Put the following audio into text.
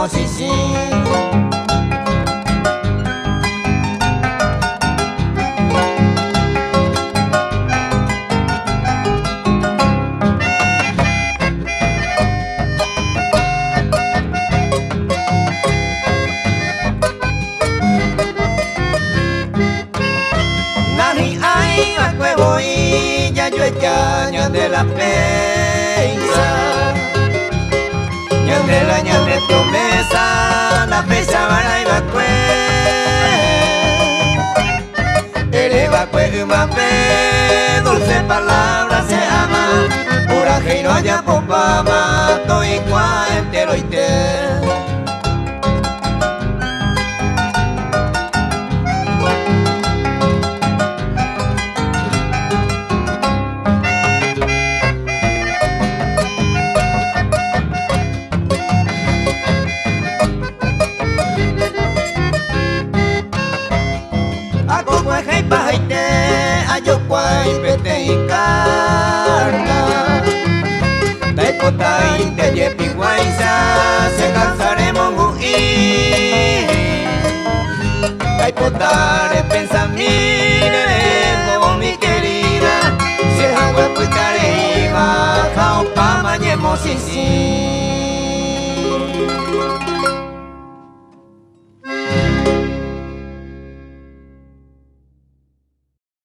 sí, sí. Ñan de la peisa, ñan de la ñan de promesa, la peisa vara y bacue. Ere bacue umape, dulce palabra se ama, uraje y no haya popama, toi cua entero y te. Ayokwai pete y carga Taipotai te yepi guaisa se cansaremos gui Taipotare pensamiento mi querida si es agua pues careiva jaupa mañemos y sí.